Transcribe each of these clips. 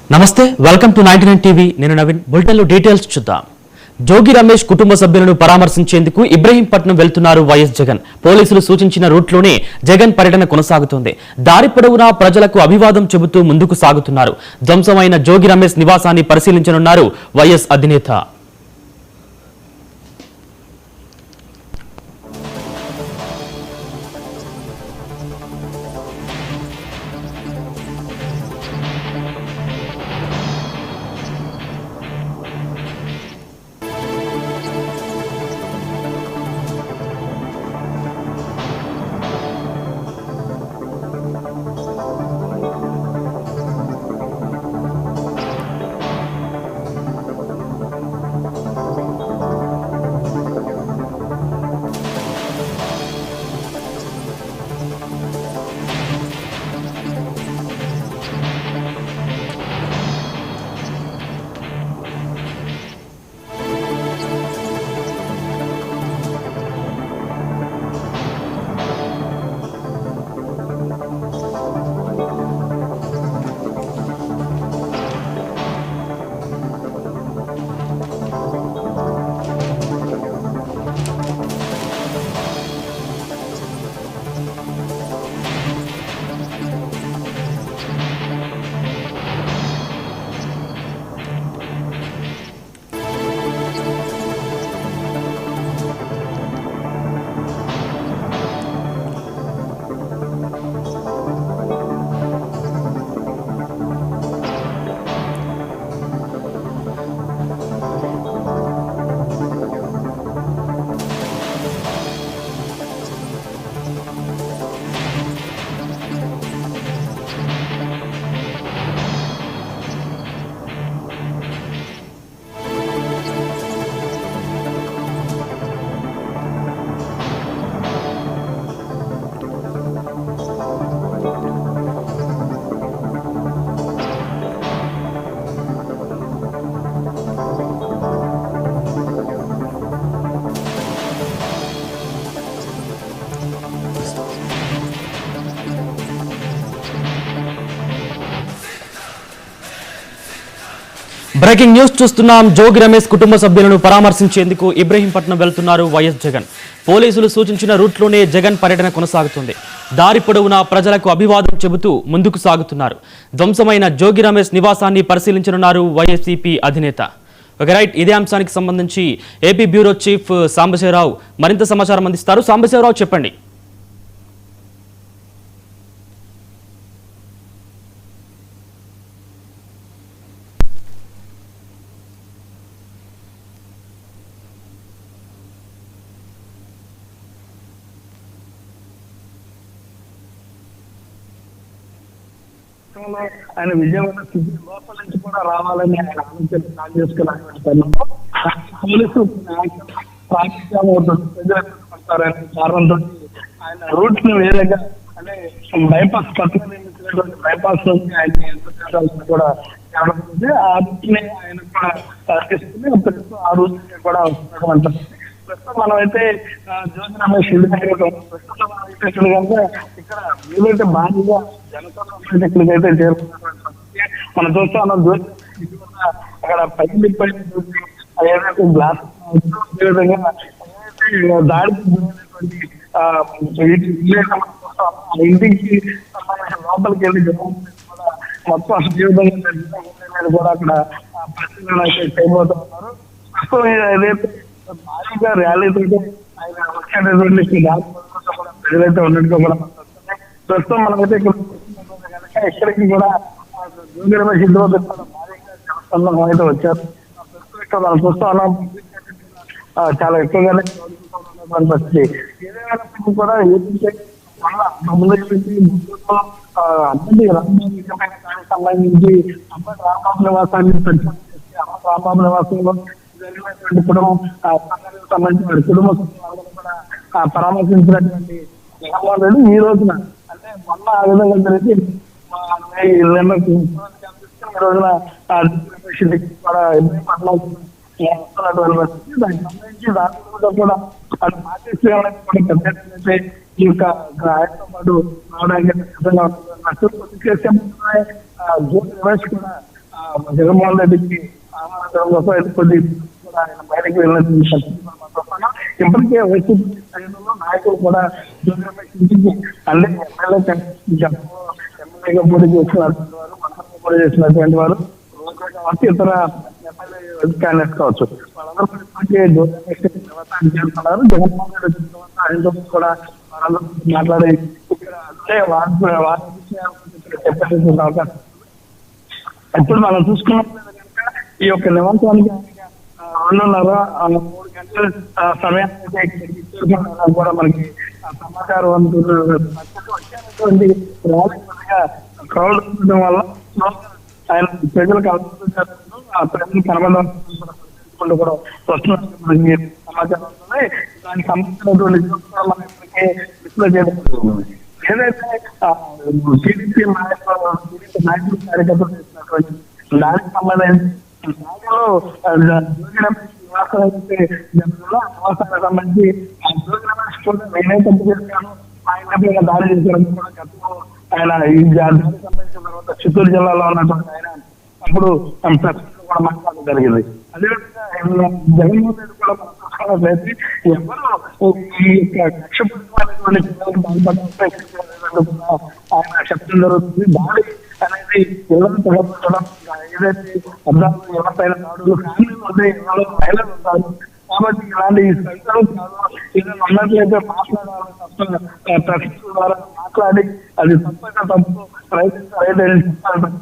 నమస్తే welcome to 99 TV నేను Naveen bulletin లో డీటెయిల్స్ చూద్దాం జోగి రమేష్ కుటుంబ సభ్యులను పరామర్శించేందుకు ఇబ్రహీంపట్నం వెళ్తున్నారు వైఎస్ జగన్ పోలీసులు సూచించిన రూట్లోనే జగన్ పర్యటన కొనసాగుతోంది దారి పొడవునా ప్రజలకు అభివాదం చెబుతూ ముందుకు సాగుతున్నారు ధ్వంసమైన జోగి రమేష్ నివాసాన్ని పరిశీలించనున్నారు వైఎస్ అధినేత బ్రేకింగ్ న్యూస్ చూస్తున్నాం జోగి రమేష్ కుటుంబ సభ్యులను పరామర్శించేందుకు ఇబ్రహీంపట్నం వెళ్తున్నారు వైఎస్ జగన్ పోలీసులు సూచించిన రూట్లోనే జగన్ పర్యటన కొనసాగుతుంది దారి పొడవునా ప్రజలకు అభివాదం చెబుతూ ముందుకు సాగుతున్నారు ధ్వంసమైన జోగి రమేష్ నివాసాన్ని పరిశీలించనున్నారు వైఎస్సీపీ అధినేత రైట్ ఇదే అంశానికి సంబంధించి ఏపీ బ్యూరో చీఫ్ సాంబశివరావు మరింత సమాచారం అందిస్తారు సాంబశివరావు చెప్పండి ఆయన విజయవాడ సిటీ లోపల నుంచి కూడా రావాలని ఆయన ఆలోచన ప్లాన్ చేసుకుని పోలీసులు ప్రజలనే కారణంతో ఆయన రూట్ ని వేరేగా అంటే బైపాస్ పక్కన నిర్మించినటువంటి బైపాస్ నుంచి ఆయన ఎంత కూడా ఆ రూట్ ని ఆయన కూడా తీసుకుని ప్రస్తుతం ఆ రూట్ కూడా వస్తున్నట్టు ప్రస్తుతం మనమైతే జోగి రమేష్ ఇల్లు దగ్గర ప్రస్తుతం మనమైతే కనుక ఇక్కడ వీలైతే భారీగా జనతా ఇక్కడికైతే చేరుకున్నటువంటి మనం చూస్తా ఉన్నాం అక్కడ పైకి ఏదైతే గ్లాస్ అదేవిధంగా దాడికి గురైనటువంటి ఇంటికి సంబంధించిన లోపలికి వెళ్ళి కూడా మొత్తం ఏ విధంగా కూడా అక్కడ పరిశీలన అయితే చేయబోతూ ఉన్నారు ప్రస్తుతం ఏదైతే భారీగా ర్యాలీతో ఆయన వచ్చేటటువంటి ప్రజలైతే ఉన్నట్టుగా కూడా ప్రస్తుతం మనమైతే కనుక ఎక్కడికి కూడా జోగి రమేష్ ఇంటి వద్ద భారీగా జనస్పందనం అయితే వచ్చారు ప్రస్తుతం మనం చూస్తా ఉన్నాం చాలా ఎక్కువగానే పరిస్థితి ఏదైనా కూడా ఏంటంటే అన్ని రామబాబు సంబంధించి అప్పటి రామబాబు నివాసాన్ని పరిచయం చేసి అప్పటి రామబాబు నివాసంలో జరిగినటువంటి కుటుంబం సంబంధించిన కుటుంబ సభ్యులందరూ కూడా పరామర్శించినటువంటి జగన్మోహన్ రెడ్డి ఈ రోజున అంటే మొన్న ఆ విధంగా జరిగి ఈ రోజున కూడా వస్తున్నటువంటి పరిస్థితి దానికి సంబంధించి దాంట్లో కూడా అది పార్టీ ఈ యొక్క ఆయనతో పాటు రావడానికి సిద్ధంగా ఉంటుంది జోగి రమేష్ కూడా జగన్మోహన్ రెడ్డికి ఆహ్వానించడం కోసం కొద్ది కూడా ఆయన బయటకు వెళ్ళిన ఇప్పటికే వైసీపీ నాయకులు కూడా ఇంటికి అంటే ఎమ్మెల్యేగా పోటీ చేస్తున్నటువంటి వారు మంత్రులుగా పోటీ చేసినటువంటి వారు కావచ్చు ఇతర ఎమ్మెల్యే క్యాండిడేట్స్ కావచ్చు వాళ్ళందరూ ఇప్పటికే చేస్తున్నారు. జగన్మోహన్ రెడ్డి వచ్చిన తర్వాత ఆయనతో కూడా వాళ్ళందరూ మాట్లాడి ఇక్కడ అంటే వారి చెప్పేటువంటి అవకాశం. ఇప్పుడు మనం చూసుకున్నట్లయితే కనుక ఈ యొక్క నివాసానికి 2.5-3 గంటల సమయాన్ని అయితే ఇక్కడికి కూడా మనకి సమాచారం వచ్చేటువంటి క్రౌడ్ ఉండడం వల్ల ఆయన ప్రజలకు అవసరం ఆ ప్రజలు కనబడాలని కూడా వస్తున్నట్టు మనకి సమాచారం ఉంటుంది. దానికి సంబంధించినటువంటి మనం ఇప్పటికే డిస్ప్లే చేయడం ఏదైతే టీడీపీ నాయకులు కార్యకర్తలు చేసినటువంటి దానికి సంబంధించి నివాసాలకు సంబంధించి జోగి రమేష్ కూడా నేనే తప్పు చేశాను ఆయన దాడి చేశాను కూడా గతంలో ఆయన ఈ దాడికి సంబంధించిన తర్వాత చిత్తూరు జిల్లాలో ఉన్నటువంటి ఆయన అప్పుడు కూడా మాట్లాడడం జరిగింది. అదేవిధంగా జగన్మోహన్ రెడ్డి కూడా మనం చూసుకున్నట్లయితే ఎవరు ఈ యొక్క కక్షపూరితమైనటువంటి ఆయన చెప్పడం జరుగుతుంది. దాడి అనేది ఇళ్లను తగలబెట్టడం ఏదైతే అర్థాలు ఎవరిపైన దాడులు ఫ్యామిలీలు ఉంటాయి ఇళ్లలో మహిళలు ఉంటారు కాబట్టి ఇలాంటి సంఖ్యలు కాదు ఏదైనా ఉన్నట్లయితే మాట్లాడాలి తప్ప ప్రశ్నల ద్వారా మాట్లాడి అది తప్పైన తప్పు రైతు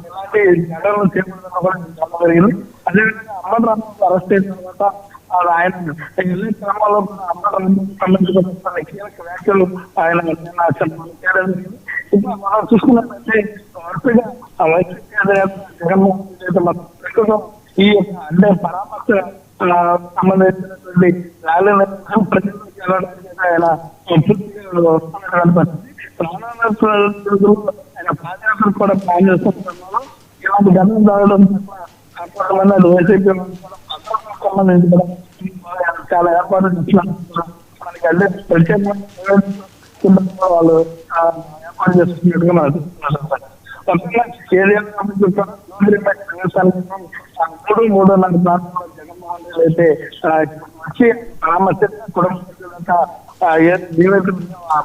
ఇలాంటి ఘటనలు చేపట్టడం కూడా చాలా జరిగింది. అదేవిధంగా అమ్మరామకు అరెస్ట్ అయిన తర్వాత ఆయన వెళ్ళే క్రమంలో అమ్మరామకు సంబంధించిన కీలక వ్యాఖ్యలు ఆయన చేయడం జరిగింది. ఇప్పుడు మనం చూసుకున్నట్లయితే వరుసగా వైసీపీ జగన్మోహన్ రెడ్డి మొత్తం ప్రస్తుతం ఈ యొక్క అంటే పరామర్శ సంబంధించినటువంటి ర్యాలీని ప్రజల్లోకి వెళ్ళడానికి ఆయన పూర్తిగా వస్తున్నటువంటి పరిస్థితి. ఆయన పాదయాత్ర కూడా ప్లాన్ చేస్తున్న ఇలాంటి ఘటన జరగడం కొంతమంది అది వైసీపీ సంబంధించి కూడా చాలా ఏర్పాట్లు చేస్తున్నారు. మనకి అంటే ప్రత్యేకంగా వాళ్ళు ఏర్పాటు చేస్తున్నట్టుగా మనం చూస్తున్నారు. ఏదైనా 3-3.5 ప్రాంతంలో జగన్మోహన్ రెడ్డి అయితే వచ్చి పరామర్శ కుటుంబ సభ్యులంతా ఆ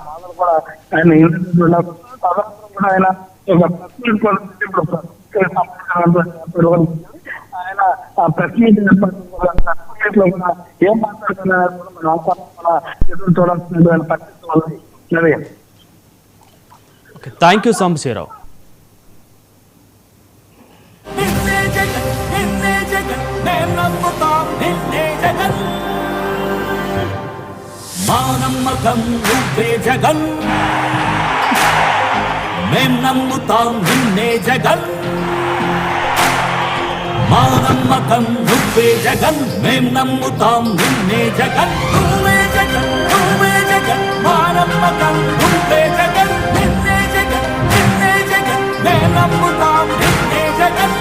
బాధలు కూడా ఆయన కూడా ఆయన ఒక ఆయన ఆ ప్రెస్ మీట్ లో కూడా ఏం మాట్లాడుతున్నారు కూడా మన అవసరం కూడా ఎదురు చూడాల్సినటువంటి పరిస్థితి వల్ల. Thank you Sambasivarao. నమ్మకం నువ్వే జగన్ మేం నమ్ముతాం నిన్నే జగన్ మా నమ్మకం నువ్వే జగన్ మేం నమ్ముతాం నిన్నే జగన్ నువ్వే జగన్ నువ్వే జగన్ మా నమ్మకం నువ్వే జగన్ నిన్నే జగన్ నిన్నే జగన్ మేం నమ్ముతాం నిన్నే జగన్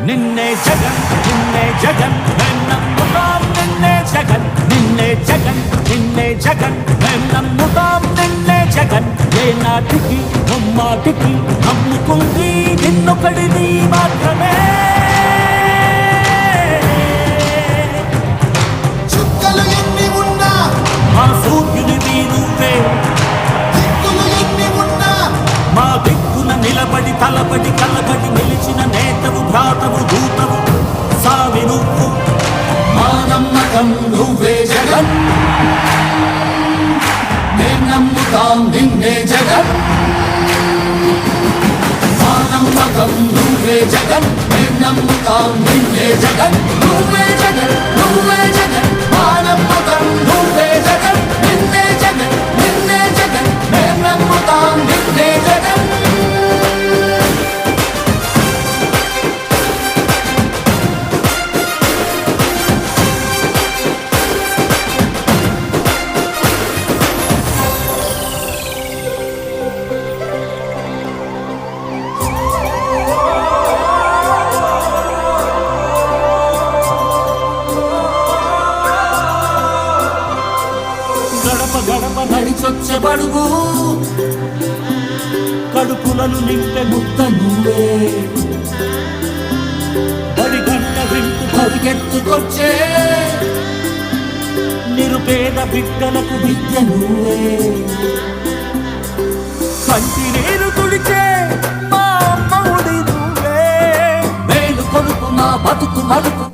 నిన్నే జగన్ నిన్నే జగన్ మేం నమ్ముతాం నిన్నే జగన్ నిన్నే జగన్ నిన్నే జగన్ మేం నమ్ముతాం నిన్నే జగన్ ఏ నాటికి నమ్మాటికి నమ్ముకుంది నిన్నొకడిని మాత్రమే. చుక్కలు ఎన్ని ఉన్నా మా సూర్యునివి నువ్వే దిక్కులు ఎన్ని ఉన్నా మా దిక్కున నిలబడి తలబడి కలబడి నిలిచిన నేతవు భ్రాతవు దూతవు సావి నువ్వు మా నమ్మకం నువ్వే జగన్ మేం నమ్ముతాం నిన్నే జగన్ మా నమ్మకం నువ్వే జగన్ మేం నమ్ముతాం నిన్నే జగన్ నువ్వే జగన్ నువ్వే జగన్ మా నమ్మకం నువ్వే జగన్ నిన్నే జగన్ నిన్నే జగన్ మేం నమ్ముతాం నిన్నే జగన్. గడప నడిచొచ్చే బడుగు కడుపులను నింపే ముద్ద నువ్వే పరిగెత్తుకొచ్చే నిరుపేద బిడ్డలకు విద్య నువ్వే కంటి నీరు తుడిచే మా అమ్మ ఒడి నువ్వే మేలు కొడుకు మా బతుకు మడుపు